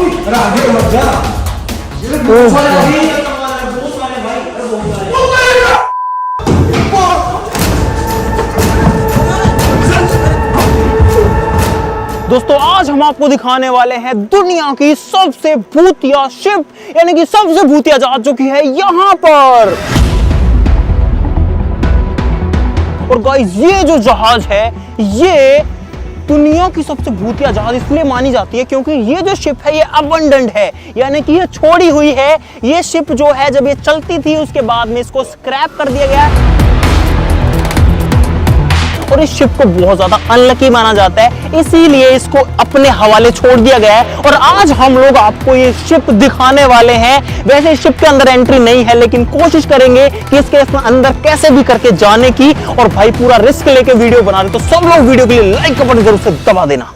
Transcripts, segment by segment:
अरे आगे मत जा। दोस्तों आज हम आपको दिखाने वाले हैं दुनिया की सबसे भूतिया शिप, यानी कि सबसे भूतिया जहाज जो कि है यहाँ पर। और गाइस ये जो जहाज है ये दुनिया की सबसे भूतिया जहाज इसलिए मानी जाती है क्योंकि ये जो शिप है ये अबंडेंट है, यानी कि ये छोड़ी हुई है। ये शिप जो है जब ये चलती थी उसके बाद में इसको स्क्रैप कर दिया गया और इस शिप को बहुत ज्यादा अनलकी माना जाता है, इसीलिए इसको अपने हवाले छोड़ दिया गया है। और आज हम लोग आपको ये शिप दिखाने वाले हैं। वैसे इस शिप के अंदर एंट्री नहीं है, लेकिन कोशिश करेंगे कि इसके अंदर कैसे भी करके जाने की। और भाई पूरा रिस्क लेके वीडियो बना रहे, तो सब लोग वीडियो के लिए लाइक का बटन जरूर से दबा देना।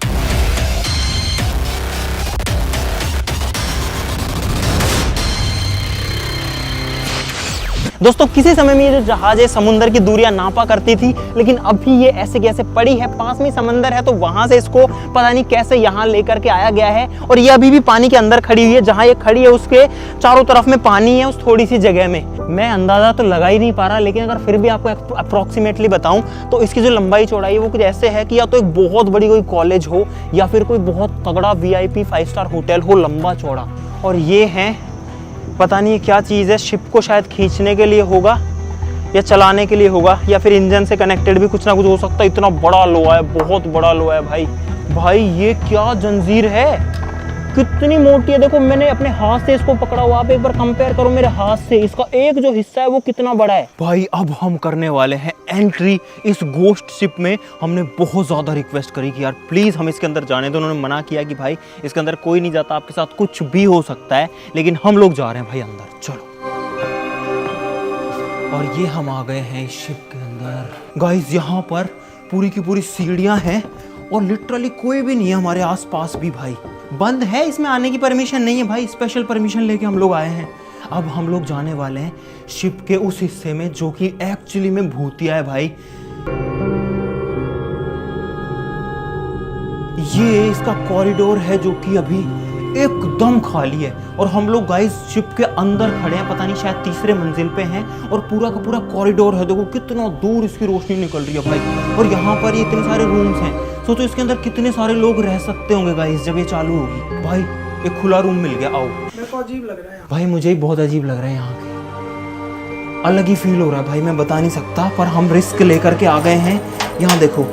दोस्तों किसी समय में ये जो जहाज है समुद्र की दूरियां नापा करती थी, लेकिन अभी ये ऐसे कैसे पड़ी है, पास में समंदर है, तो वहां से इसको पता नहीं कैसे यहाँ लेकर के आया गया है। और ये अभी भी पानी के अंदर खड़ी हुई है। जहां ये खड़ी है उसके चारों तरफ में पानी है, उस थोड़ी सी जगह में। मैं अंदाजा तो लगा ही नहीं पा रहा, लेकिन अगर फिर भी आपको अप्रोक्सीमेटली बताऊं तो इसकी जो लंबाई चौड़ाई है वो कुछ ऐसे है कि या तो एक बहुत बड़ी कोई कॉलेज हो या फिर कोई बहुत तगड़ा VIP 5 स्टार होटल हो, लंबा चौड़ा। और ये है पता नहीं क्या चीज़ है, शिप को शायद खींचने के लिए होगा या चलाने के लिए होगा या फिर इंजन से कनेक्टेड भी कुछ ना कुछ हो सकता है। इतना बड़ा लोहा है, बहुत बड़ा लोहा है भाई। भाई ये क्या जंजीर है, कितनी मोटी है। देखो मैंने अपने हाथ से इसको पकड़ा हुआ, आप एक बार कंपेयर करो मेरे हाथ से, इसका एक जो हिस्सा है वो कितना बड़ा है। भाई अब हम करने वाले हैं एंट्री इस गोस्ट शिप में। हमने बहुत ज्यादा रिक्वेस्ट करी कि यार प्लीज हम इसके अंदर जाने दो। उन्होंने मना किया कि भाई इसके अंदर कोई नहीं जाता, आपके साथ कुछ भी हो सकता है। लेकिन हम लोग जा रहे हैं भाई अंदर, चलो। और ये हम आ गए हैं इस शिप के अंदर। गाइस यहाँ पर पूरी की पूरी सीढ़ियां हैं और लिटरली कोई भी नहीं है हमारे आसपास भी। भाई बंद है, इसमें आने की परमिशन नहीं है भाई, स्पेशल परमिशन लेके हम लोग आए हैं। अब हम लोग जाने वाले हैं शिप के उस हिस्से में जो कि एक्चुअली में भूतिया है भाई। ये इसका कॉरिडोर है जो कि अभी एकदम खाली है और हम लोग गाइस शिप के अंदर खड़े हैं, पता नहीं शायद तीसरे मंजिल पे हैं। और पूरा का पूरा कॉरिडोर है, देखो कितना दूर इसकी रोशनी निकल रही है भाई। और यहाँ पर ये इतने सारे रूम्स हैं, सोचो इसके अंदर कितने सारे लोग रह सकते होंगे गाइस जब ये चालू होगी। भाई एक खुला रूम मिल गया, आओ। मेरे को अजीब लग रहा है भाई, मुझे ही बहुत अजीब लग रहा है। यहाँ के अलग ही फील हो रहा है भाई, मैं बता नहीं सकता। पर हम रिस्क लेकर के आ गए हैं। यहाँ देखो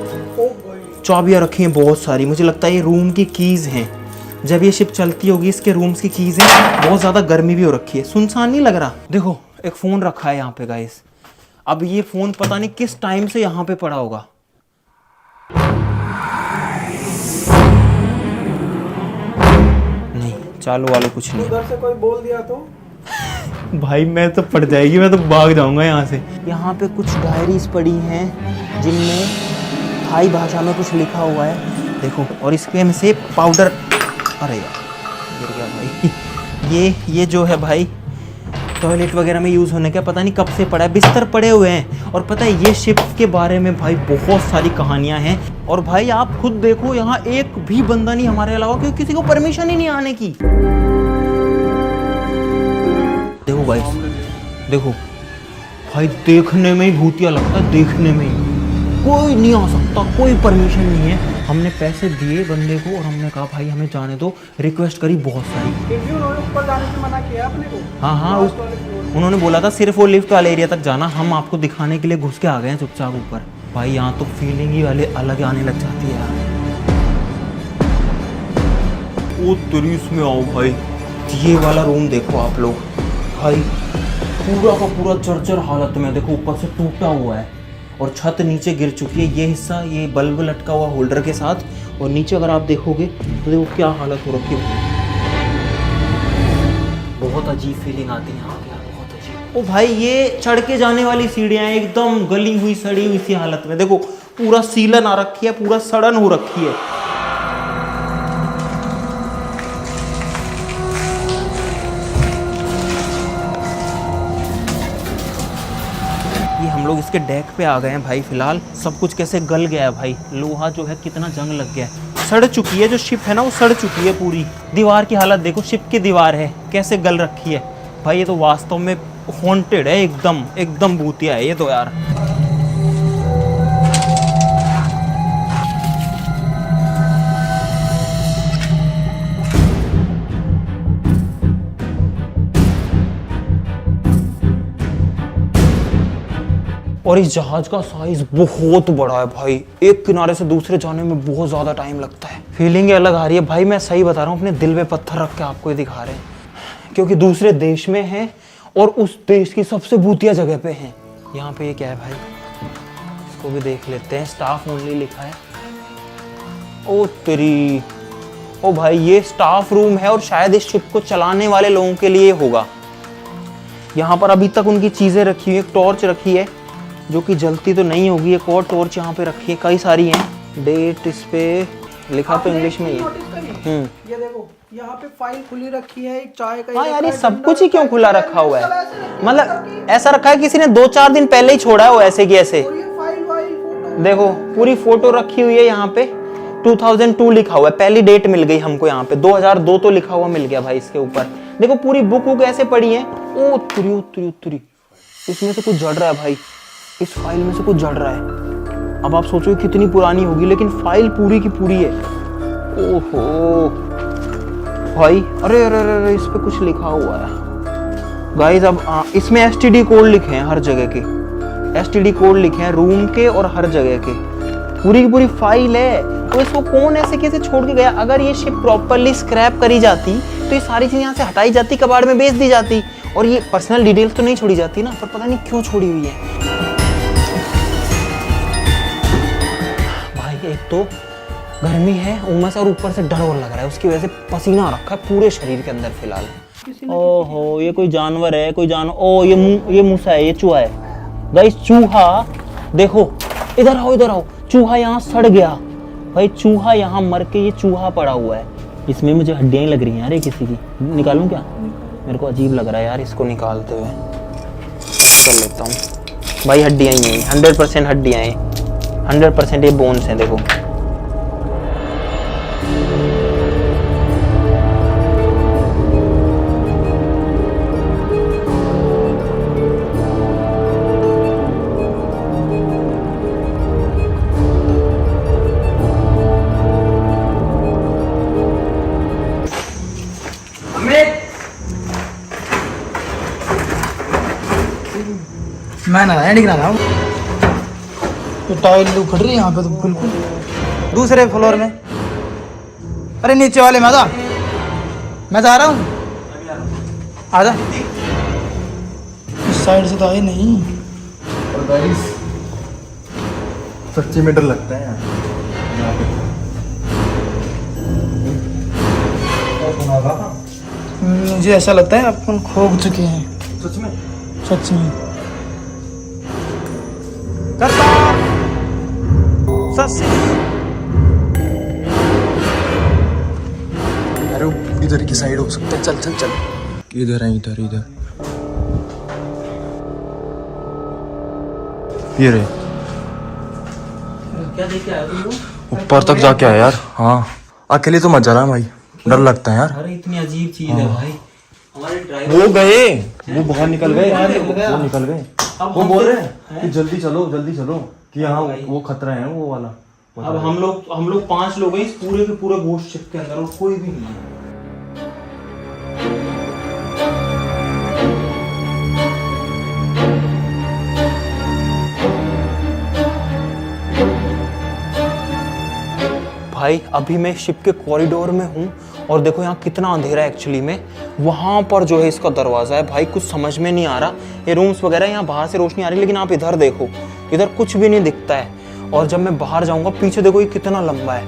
चाबियाँ रखी हैं बहुत सारी, मुझे लगता है ये रूम की कीज हैं। जब ये शिप चलती होगी इसके रूम्स की कीज हैं। बहुत ज़्यादा गर्मी भी हो रखी है, सुनसान नहीं लग रहा। देखो एक फ़ोन रखा है यहाँ पे गाइस। अब ये फ़ोन पता नहीं किस टाइम से यहाँ पे पड़ा होगा। नहीं चालू वाले कुछ नहीं। उधर से कोई बोल दिया तो भाई मैं तो पड़ जाएगी, मैं तो भाग जाऊंगा यहाँ से। यहाँ पे कुछ डायरीज पड़ी हैं जिनमें थाई भाषा में कुछ लिखा हुआ है, देखो। और इसके में से पाउडर, अरे यार गिर गया भाई। ये जो है भाई टॉयलेट वगैरह में यूज़ होने का पता नहीं कब से पड़ा है, बिस्तर पड़े हुए हैं। और पता है ये शिप के बारे में भाई बहुत सारी कहानियाँ हैं। और भाई आप खुद देखो यहाँ एक भी बंदा नहीं हमारे अलावा, क्योंकि किसी को परमिशन ही नहीं आने की। देखो भाई, देखो भाई, देखने में ही भूतिया लगता है, देखने में ही। कोई नहीं आ सकता, कोई परमिशन नहीं है। हमने पैसे दिए बंदे को और हमने कहा भाई हमें जाने दो, रिक्वेस्ट करी बहुत सारी। ऊपर जाने से मना किया आपने को? हाँ उन्होंने बोला था सिर्फ वो लिफ्ट वाले एरिया तक जाना। हम आपको दिखाने के लिए घुस के आ गए हैं चुपचाप ऊपर। भाई यहाँ तो फीलिंग ही वाले अलग आने लग जाती है यार। ओ तरीस में आओ भाई, ये वाला रूम देखो आप लोग भाई, पूरा का पूरा जर्जर हालत में। देखो ऊपर से टूटा हुआ है और छत नीचे गिर चुकी है। ये हिस्सा, ये बल्ब लटका हुआ होल्डर के साथ, और नीचे अगर आप देखोगे तो देखो क्या हालत हो रखी है। बहुत अजीब फीलिंग आती है यहाँ पे, बहुत अजीब। ओ भाई ये चढ़ के जाने वाली सीढ़ियाँ एकदम गली हुई सड़ी हुई सी हालत में। देखो पूरा सीलन आ रखी है, पूरा सड़न हो रखी है। इसके डेक पे आ गए हैं भाई। फिलहाल सब कुछ कैसे गल गया है भाई, लोहा जो है कितना जंग लग गया है, सड़ चुकी है। जो शिप है ना वो सड़ चुकी है पूरी। दीवार की हालत देखो, शिप की दीवार है कैसे गल रखी है भाई। ये तो वास्तव में हॉन्टेड है, एकदम एकदम भूतिया है ये तो यार। और इस जहाज का साइज बहुत बड़ा है भाई, एक किनारे से दूसरे जाने में बहुत ज्यादा टाइम लगता है। फीलिंग अलग आ रही है भाई, मैं सही बता रहा हूँ, अपने दिल पे पत्थर रख के आपको ये दिखा रहे हैं, क्योंकि दूसरे देश में है और उस देश की सबसे भूतिया जगह पे हैं। यहाँ पे ये क्या है भाई, इसको भी देख लेते हैं। स्टाफ ओनली लिखा है। ओ तेरी, ओ भाई ये स्टाफ रूम है और शायद इस शिप को चलाने वाले लोगों के लिए होगा। यहाँ पर अभी तक उनकी चीजें रखी हुई, एक टॉर्च रखी है जो कि जलती तो नहीं होगी, एक और टॉर्च यहाँ पे रखी है, कई सारी हैं। डेट इस पे लिखा तो इंग्लिश में ही है। ये देखो यहाँ पे फाइल खुली रखी है, एक चाय का। हाँ यार ये सब कुछ ही क्यों खुला रखा हुआ है, मतलब ऐसा रखा है किसी ने 2-4 दिन पहले ही छोड़ा है वो ऐसे की ऐसे। देखो पूरी फोटो रखी हुई है यहाँ पे, 2002 लिखा हुआ है, पहली डेट मिल गई हमको यहाँ पे, 2002 तो लिखा हुआ मिल गया भाई इसके ऊपर। देखो पूरी बुक ऐसे पड़ी है। ओ तुरी तुरी तुरी, इसमें से कुछ जड़ रहा है भाई, इस फाइल में से कुछ जड़ रहा है। अब आप सोचो कितनी पुरानी होगी, लेकिन फाइल पूरी की पूरी है। ओहो भाई, अरे अरे अरे इस पे कुछ लिखा हुआ है गाइस। अब इसमें एसटीडी कोड लिखे हैं, हर जगह के एसटीडी कोड लिखे हैं, रूम के और हर जगह के। पूरी की पूरी फाइल है। तो इसको कौन ऐसे कैसे छोड़ के गया? अगर ये शिप प्रॉपरली स्क्रैप करी जाती तो ये सारी चीजें यहाँ से हटाई जाती, कबाड़ में बेच दी जाती, और ये पर्सनल डिटेल्स तो नहीं छोड़ी जाती ना, पर पता नहीं क्यों छोड़ी हुई है। एक तो गर्मी है, उमस, और ऊपर से डर और लग रहा है, उसकी वजह से पसीना आ रखा है पूरे शरीर के अंदर फिलहाल। ओहो ये कोई जानवर है, कोई जानवर। ओ ये मूसा है, ये चूहा है गाइस, चूहा। देखो इधर आओ इधर आओ, चूहा यहाँ सड़ गया भाई, चूहा यहाँ मर के ये चूहा पड़ा हुआ है। इसमें मुझे हड्डियां लग रही हैं यार, ये किसी की निकालूं क्या? मेरे को अजीब लग रहा है यार इसको निकालते हुए। कर लेता हूँ भाई, हड्डियां ही हैं 100% हड्डियां हैं, 100% ये बोन्स हैं। देखो मैं ना दिख रहा था, तो टाइल उखड़ रही है यहाँ पे तो बिल्कुल। दूसरे फ्लोर में, अरे नीचे वाले में आ जा, मैं जा रहा हूँ, आ जा। इस साइड से तो आई नहीं। और गाइस सच्ची में डर लगता है यहाँ पे। मुझे ऐसा लगता है अपन खो चुके हैं सच में। सच में। करता सच। अरे वो इधर की साइड हो सकता है, चल चल चल। इधर है, इधर इधर ये रहे। क्या देख के आए तुम लोग? ऊपर तक जाके आया यार। हाँ अकेले तो मत जाना भाई, डर लगता है यार। अरे इतनी अजीब चीज है भाई। हमारे ड्राइवर वो गए, वो बाहर निकल गए, वो निकल गए। वो बोल रहे हैं कि जल्दी चलो कि यहाँ वो खतरा है वो वाला। अब हम लोग 5 लोग हैं इस पूरे के पूरे घोस्ट शिप के अंदर, और कोई भी नहीं है। भाई अभी मैं शिप के कॉरिडोर में हूँ और देखो यहाँ कितना अंधेरा है एक्चुअली में। वहाँ पर जो है इसका दरवाज़ा है भाई, कुछ समझ में नहीं आ रहा। ये रूम्स वगैरह यहाँ बाहर से रोशनी आ रही है, लेकिन आप इधर देखो, इधर कुछ भी नहीं दिखता है। और जब मैं बाहर जाऊँगा, पीछे देखो ये कितना लंबा है।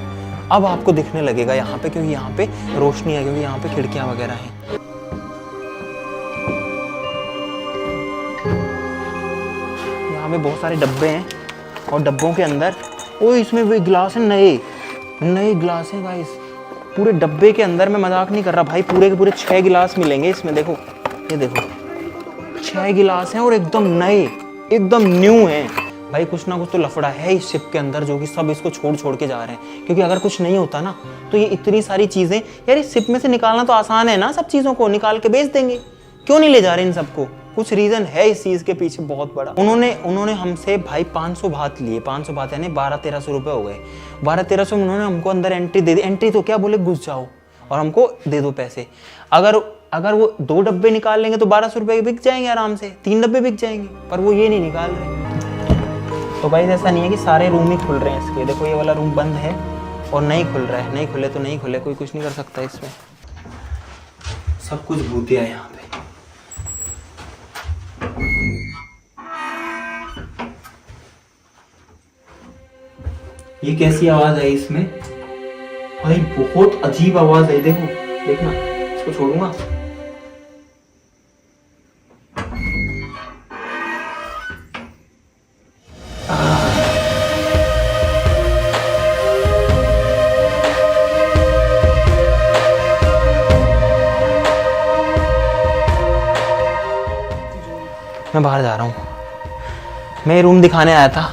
अब आपको दिखने लगेगा यहाँ पे, क्योंकि यहाँ पे रोशनी है, क्योंकि यहाँ पे खिड़कियाँ वगैरह हैं। यहाँ पे बहुत सारे डब्बे हैं और डब्बों के अंदर ओ इसमें वो गिलास है, नए गिलास हैं गाइस पूरे डब्बे के अंदर। मैं मजाक नहीं कर रहा भाई, पूरे के पूरे 6 गिलास मिलेंगे इसमें। देखो ये देखो 6 गिलास हैं और एकदम नए, एकदम न्यू है। भाई कुछ ना कुछ तो लफड़ा है इस शिप के अंदर, जो कि सब इसको छोड़ छोड़ के जा रहे हैं। क्योंकि अगर कुछ नहीं होता ना तो ये इतनी सारी चीजें, यार इस शिप में से निकालना तो आसान है ना, सब चीजों को निकाल के बेच देंगे। क्यों नहीं ले जा रहे इन सबको? कुछ रीजन है इस चीज के पीछे बहुत बड़ा। उन्होंने हमसे भाई 500 बात लिए, 500 बात यानी 1200-1300 रुपए हो गए। 1200-1300 में उन्होंने हमको अंदर एंट्री दे दी। एंट्री तो क्या, बोले घुस जाओ और हमको दे दो पैसे। अगर वो 2 डब्बे निकाल लेंगे तो 1200 रुपए बिक जाएंगे आराम से, 3 डब्बे बिक जाएंगे, पर वो ये नहीं निकाल रहे। तो भाई ऐसा नहीं है कि सारे रूम ही खुल रहे हैं इसके। देखो ये वाला रूम बंद है और नहीं खुल रहा है, नहीं खुले तो नहीं खुले, कोई कुछ नहीं कर सकता इसमें। सब कुछ भूतिया है यहाँ पे। ये कैसी आवाज है इसमें भाई? बहुत अजीब आवाज है। देखो, देखना, इसको छोड़ूंगा। मैं बाहर जा रहा हूँ। मैं रूम दिखाने आया था,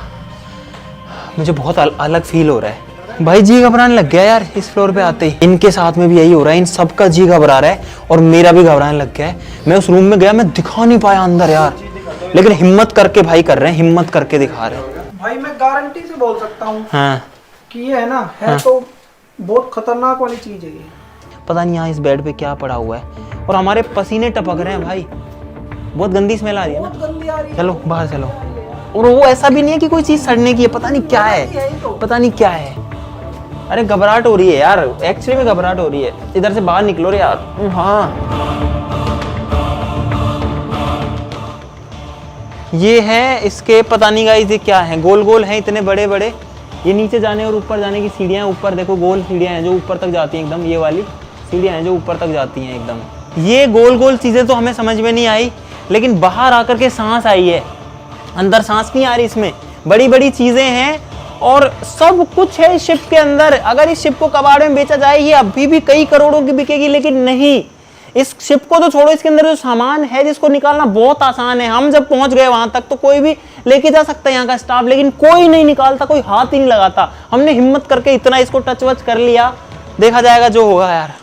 मुझे बहुत अलग फील हो रहा है भाई। जी घबराने लग गया यार इस फ्लोर पे आते ही। इनके साथ में भी यही हो रहा है, इन सबका जी घबरा रहा है और मेरा भी घबराने लग गया है। मैं उस रूम में गया, मैं दिखा नहीं पाया अंदर यार, लेकिन हिम्मत करके भाई कर रहे हैं, हिम्मत करके दिखा रहे हैं। भाई मैं गारंटी से बोल सकता हूँ हाँ कि ये है ना, है तो बहुत खतरनाक वाली चीज है ये। पता नहीं यहाँ इस बेड पे क्या पड़ा हुआ है और हमारे पसीने टपक रहे हैं भाई। बहुत गंदी स्मेल आ रही है ना। चलो बाहर चलो। और वो ऐसा भी नहीं है कि कोई चीज सड़ने की है, पता नहीं क्या है, पता नहीं क्या है। अरे घबराहट हो रही है यार, एक्चुअली में घबराहट हो रही है। इधर से बाहर निकलो रे यार। हाँ ये है इसके, पता नहीं गाइस ये क्या है, गोल गोल हैं इतने बड़े बड़े। ये नीचे जाने और ऊपर जाने की सीढ़ियाँ, ऊपर देखो गोल सीढ़ियाँ हैं जो ऊपर तक जाती हैं एकदम। ये वाली सीढ़ियाँ हैं जो ऊपर तक जाती हैं एकदम। ये गोल गोल चीजें तो हमें समझ में नहीं आई, लेकिन बाहर आकर के सांस आई है। अंदर सांस नहीं आ रही इसमें। बड़ी बड़ी चीजें हैं और सब कुछ है इस शिप के अंदर। अगर इस शिप को कबाड़ में बेचा जाए ये अभी भी कई करोड़ों की बिकेगी, लेकिन नहीं, इस शिप को तो छोड़ो, इसके अंदर जो सामान है जिसको निकालना बहुत आसान है। हम जब पहुंच गए वहां तक तो कोई भी लेके जा सकता है यहाँ का स्टाफ, लेकिन कोई नहीं निकालता, कोई हाथ ही नहीं लगाता। हमने हिम्मत करके इतना इसको टच वच कर लिया, देखा जाएगा जो होगा यार।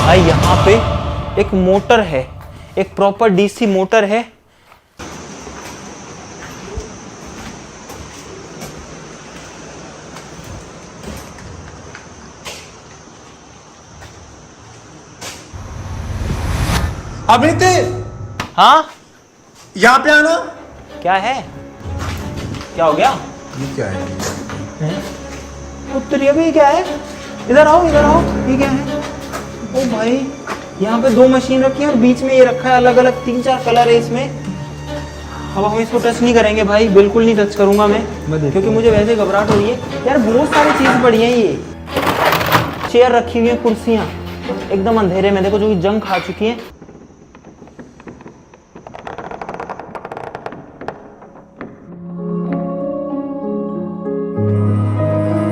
भाई यहाँ पे एक मोटर है, एक प्रॉपर डीसी मोटर है। अमित, हाँ यहाँ पे आना। क्या है, क्या हो गया? ये क्या है? उत्तर ये भी क्या है? इधर आओ, इधर आओ। ये क्या है? ओ भाई यहाँ पे 2 मशीन रखी है और बीच में ये रखा है, अलग अलग 3-4 कलर है इसमें। अब हम इसको टच नहीं करेंगे भाई, बिल्कुल नहीं टच करूंगा मैं, क्योंकि मुझे वैसे घबराहट हो रही है यार। बहुत सारी चीज पड़ी है। ये चेयर रखी हुई है, कुर्सियां एकदम अंधेरे में, देखो जो कि जंग खा चुकी हैं।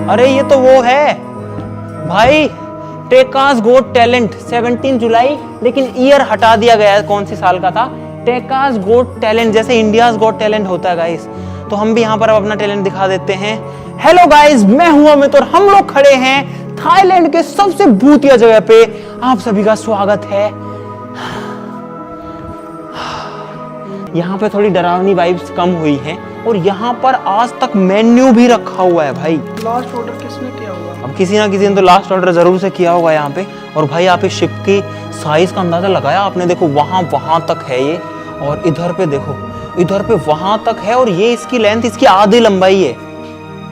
अरे ये तो वो है भाई, टेकास गोट टैलेंट 17 जुलाई, लेकिन ईयर हटा दिया गया है, कौन सी साल का था। टेकास गोट टैलेंट, जैसे इंडियाज गोट टैलेंट होता है गाइस, तो हम भी यहाँ पर अब अपना टैलेंट दिखा देते हैं। हेलो गाइस, मैं हूं अमित और हम लोग खड़े हैं थाईलैंड के सबसे भूतिया जगह पे। आप सभी का स्वागत है। यहाँ पे थोड़ी डरावनी वाइब्स कम हुई हैं और यहाँ पर आज तक मेन्यू भी रखा हुआ है भाई। लास्ट ऑर्डर किसने किया होगा? अब किसी ना किसी ने तो लास्ट ऑर्डर जरूर से किया होगा यहाँ पे। और भाई आप इस शिप की साइज का अंदाजा लगाया आपने? देखो वहां तक है ये, और इधर पे देखो, इधर पे वहां तक है, और ये इसकी लेंथ, इसकी आधी लंबाई है।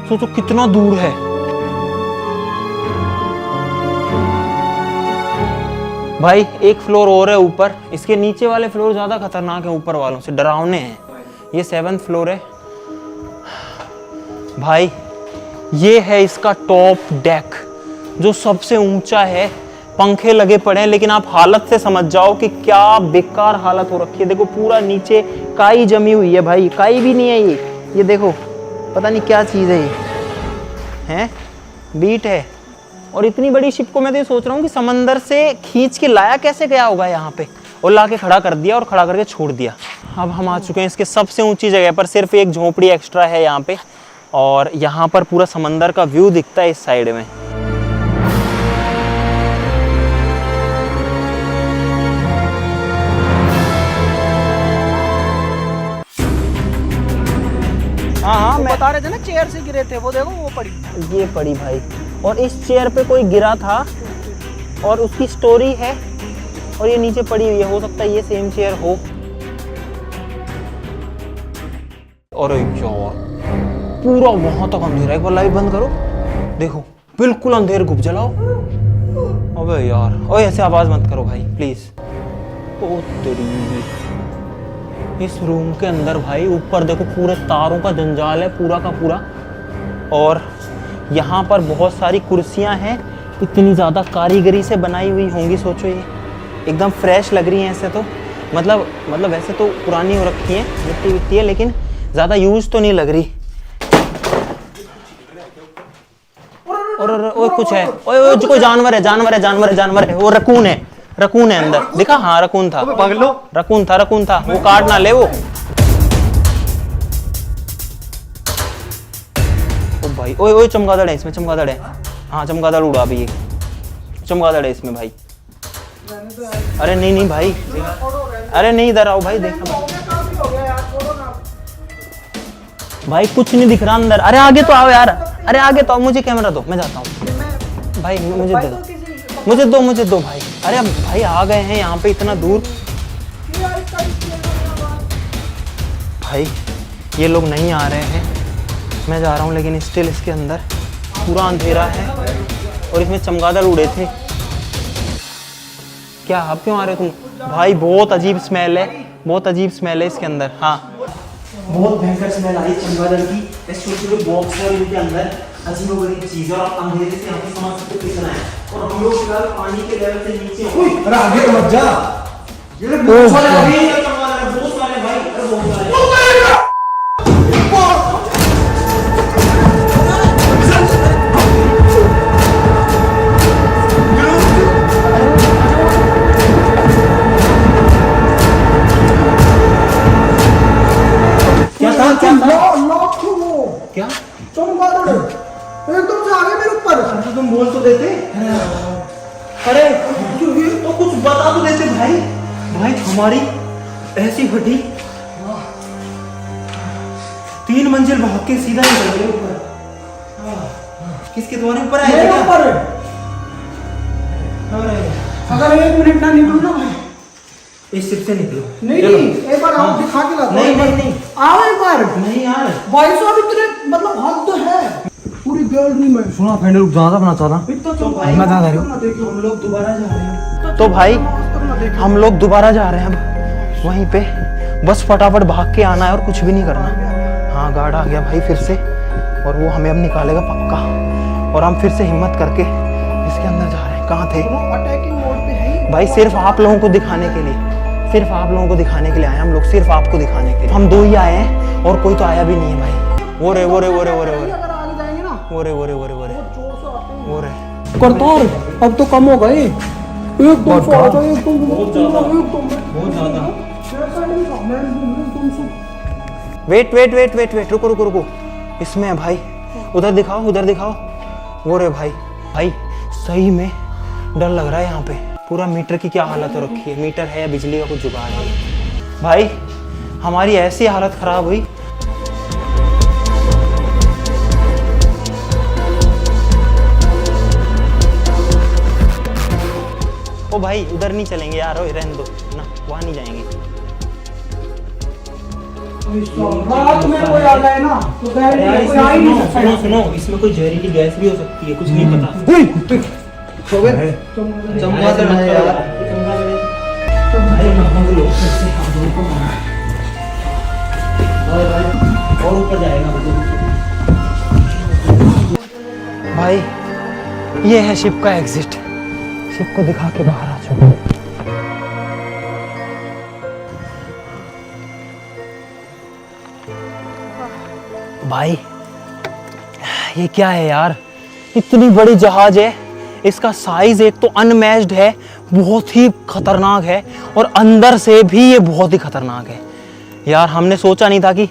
सोचो कितना दूर है भाई। एक फ्लोर और है ऊपर, इसके नीचे वाले फ्लोर ज्यादा खतरनाक है ऊपर वालों से, डरावने हैं। ये 7th फ्लोर है भाई। ये है इसका टॉप डेक जो सबसे ऊंचा है। पंखे लगे पड़े हैं, लेकिन आप हालत से समझ जाओ कि क्या बेकार हालत हो रखी है। देखो पूरा नीचे काई जमी हुई है भाई, काई भी नहीं है ये देखो, पता नहीं क्या चीज़ है ये, हैं बीट है। और इतनी बड़ी शिप को मैं तो ये सोच रहा हूँ कि समंदर से खींच के लाया कैसे गया होगा यहाँ पे, और ला के खड़ा कर दिया और खड़ा करके छोड़ दिया। अब हम आ चुके हैं इसके सबसे ऊंची जगह पर, सिर्फ एक झोपड़ी एक्स्ट्रा है यहाँ पे, और यहाँ पर पूरा समंदर का व्यू दिखता है इस साइड में। हाँ, मैं बता रहे थे ना चेयर से गिरे थे, वो देखो वो पड़ी। ये पड़ी भाई, और इस चेयर पे कोई गिरा था और उसकी स्टोरी है, और ये नीचे पड़ी हुई है, हो सकता है ये सेम चेयर हो। अरे यार पूरा वहां तक अंधेरा, एक बार लाइट बंद करो, देखो बिल्कुल अंधेर, घुप जलाओ। अबे यार, ओए ऐसे आवाज मत करो भाई प्लीज। ओ तेरी, इस रूम के अंदर भाई ऊपर देखो पूरे तारों का जंजाल है पूरा का पूरा, और यहाँ पर बहुत सारी कुर्सियाँ हैं, इतनी ज़्यादा कारीगरी से बनाई हुई होंगी, सोचो ये एकदम फ्रेश लग रही हैं ऐसे तो, मतलब वैसे तो पुरानी हो रखी है, मिट्टी विट्टी है, लेकिन ज़्यादा यूज तो नहीं लग रही। और कुछ है, ओए कोई जानवर है, वो रकून है अंदर, देखा? हाँ रकून था, रकून था, वो काट ना ले वो। ओ भाई, ओए चमगादड़ है इसमें, चमगादड़ है, हाँ चमगादड़ उड़ा भी, चमगादड़ है इसमें भाई। अरे नहीं भाई, अरे नहीं इधर आओ भाई, देखा भाई कुछ नहीं दिख रहा अंदर। अरे आगे तो आओ यार, अरे आगे तो आओ, मुझे कैमरा दो, मैं जाता हूँ भाई, मुझे दो भाई। अरे अब भाई आ गए हैं यहाँ पे इतना दूर, भाई ये लोग नहीं आ रहे हैं, मैं जा रहा हूँ, लेकिन स्टिल इसके अंदर पूरा अंधेरा है, और इसमें चमगादड़ उड़े थे। क्या आप क्यों आ रहे हो तुम भाई? बहुत अजीब स्मेल है इसके अंदर। हाँ बहुत भयंकर स्मेल आई चमगादड़ की, छोटे बॉक्स है इनके अंदर, अजीब चीज, और आप अंधेरे से यहाँ पे समझ सकते कितना है, और हम लोग फिलहाल पानी के लेवल से नीचे हैं। अरे आगे मत जा, ये बहुत सारे सारे भाई, अरे बहुत सारे। क्या चमगादड़ एकदम से आ गए मेरे ऊपर। तो तुम बोल तो देते, अरे तो कुछ बता तो देते भाई। हमारी ऐसी फटी, 3 मंजिल भाग के सीधा निकल गए ऊपर। किसके तुम्हारे ऊपर आए थे? ऊपर अगर 1 मिनट ना निकलू ना भाई, इस शिप से निकलो। नहीं एक बार आओ, दिखा के लाता हूं। नहीं आओ एक बार। नहीं यार, भाई साहब इतने मतलब हद तो है पूरी गैलरी में। सुना फ्रेंड, रुक जा, अपना चाहता तो भाई मैं कहाँ जा रही हूँ? हम लोग दोबारा जा रहे हैं। तो भाई हम लोग दोबारा जा रहे हैं अब वहीं पे, बस फटाफट भाग के आना है और कुछ भी नहीं करना। हाँ गार्ड आ गया भाई फिर से, और वो हमें अब निकालेगा पक्का, और हम फिर से हिम्मत करके इसके अंदर जा रहे हैं। कहाँ थे अटैकिंग मोड पे है भाई? सिर्फ आप लोगों को दिखाने के लिए, सिर्फ आप लोगों को दिखाने के लिए आए हम लोग, सिर्फ आपको दिखाने के लिए। हम 2 ही आए हैं और कोई तो आया भी नहीं है भाई। वो रे अगर आगे जाएंगे ना वो रे करतार अब तो कम हो गए। एकदम से आ जाओ, एकदम वेट, रुको, इसमें है भाई, उधर दिखाओ। वो रे भाई सही में डर लग रहा है यहाँ पे। पूरा मीटर की क्या हालत हो रखी है, मीटर है या बिजली का कुछ जुगाड़ है भाई? हमारी ऐसी हालत खराब हुई। ओ भाई उधर नहीं चलेंगे यार, रहने दो ना, वहां नहीं जाएंगे। रात में कोई आ गए ना तो कोई आ ही नहीं सकता। सुनो, इसमें कोई जहरीली गैस भी हो सकती है, कुछ नहीं पता। चमगादड़ है यार। और ऊपर जाएगा भाई। ये है शिप का एग्जिट, शिप को दिखा के बाहर आ चुका। भाई ये क्या है यार, इतनी बड़ी जहाज है, इसका साइज एक तो अनमैच्ड है, बहुत ही खतरनाक है, और अंदर से भी ये बहुत ही खतरनाक है यार। हमने सोचा नहीं था कि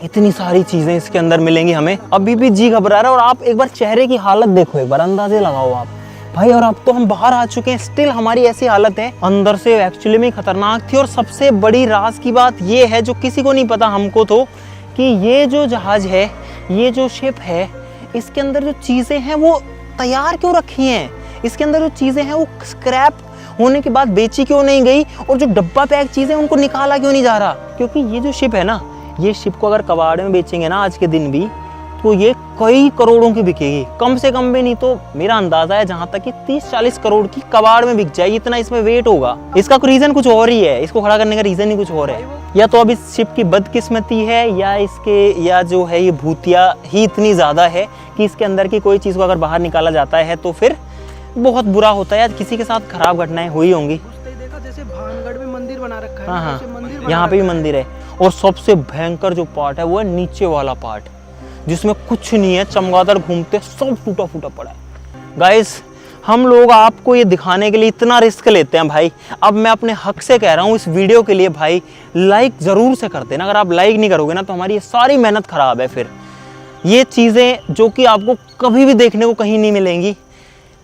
इतनी सारी चीजें इसके अंदर मिलेंगी हमें। अभी भी जी घबरा रहा है। और आप एक बार चेहरे की हालत देखो, एक बार अंदाजे लगाओ आप भाई। और अब तो हम बाहर आ चुके हैं, स्टिल हमारी ऐसी हालत है। अंदर से एक्चुअली में खतरनाक थी। और सबसे बड़ी राज की बात ये है, जो किसी को नहीं पता, हमको तो, कि ये जो जहाज है, ये जो शिप है, इसके अंदर जो चीजें हैं वो तैयार क्यों रखी हैं। इसके अंदर जो चीजें हैं वो स्क्रैप होने के बाद बेची क्यों नहीं गई, और जो डब्बा पैक चीजें उनको निकाला क्यों नहीं जा रहा। क्योंकि ये जो शिप है ना, ये शिप को अगर कबाड़ में बेचेंगे ना आज के दिन भी, तो ये कई करोड़ों की बिकेगी, कम से कम भी नहीं तो मेरा अंदाजा है जहां तक कि 30-40 करोड़ की कबाड़ में बिक जाएगी, इतना इसमें वेट होगा। इसका रीजन कुछ और ही है, इसको खड़ा करने का रीजन ही कुछ और है। या तो अब इस शिप की बदकिस्मती है, या जो है ये भूतिया ही इतनी ज्यादा है कि इसके अंदर की कोई चीज को अगर बाहर निकाला जाता है तो फिर बहुत बुरा होता है, या किसी के साथ खराब घटनाएं हुई होंगी। देखा जैसे भानगढ़ में मंदिर बना रखा है, हाँ, मंदिर यहाँ पे भी मंदिर है। और सबसे भयंकर जो पार्ट है वो है नीचे वाला पार्ट, जिसमें कुछ नहीं है, चमगादड़ घूमते, सब टूटा फूटा पड़ा है। गाइस, हम लोग आपको ये दिखाने के लिए इतना रिस्क लेते हैं भाई। अब मैं अपने हक से कह रहा हूँ, इस वीडियो के लिए भाई लाइक जरूर से कर देना। अगर आप लाइक नहीं करोगे ना तो हमारी ये सारी मेहनत खराब है। फिर ये चीजें जो कि आपको कभी भी देखने को कहीं नहीं मिलेंगी,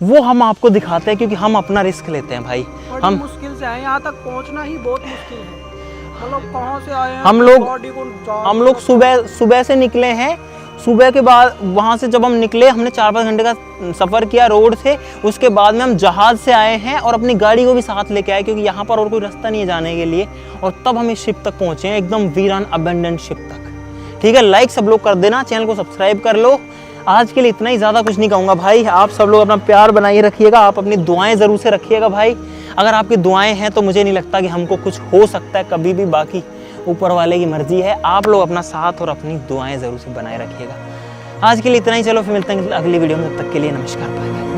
वो हम आपको दिखाते हैं क्योंकि हम अपना रिस्क लेते हैं भाई। हम मुश्किल से आए, यहाँ तक पहुँचना ही बहुत मुश्किल है। मतलब कहाँ से आए हैं, हम लोग सुबह से निकले हैं। सुबह के बाद वहाँ से जब हम निकले, हमने 4-5 घंटे का सफ़र किया रोड से। उसके बाद में हम जहाज़ से आए हैं और अपनी गाड़ी को भी साथ लेके आए, क्योंकि यहाँ पर और कोई रास्ता नहीं है जाने के लिए। और तब हम इस शिप तक पहुँचे हैं, एकदम वीरान अबेंडेंड शिप तक। ठीक है, लाइक सब लोग कर देना, चैनल को सब्सक्राइब कर लो। आज के लिए इतना ही, ज़्यादा कुछ नहीं कहूँगा भाई। आप सब लोग अपना प्यार बनाए रखिएगा, आप अपनी दुआएं ज़रूर से रखिएगा भाई। अगर आपकी दुआएं हैं तो मुझे नहीं लगता कि हमको कुछ हो सकता है कभी भी। बाकी ऊपर वाले की मर्जी है। आप लोग अपना साथ और अपनी दुआएं ज़रूर से बनाए रखिएगा। आज के लिए इतना ही, चलो फिर मिलते हैं अगली वीडियो में। तब तक के लिए नमस्कार, बाय।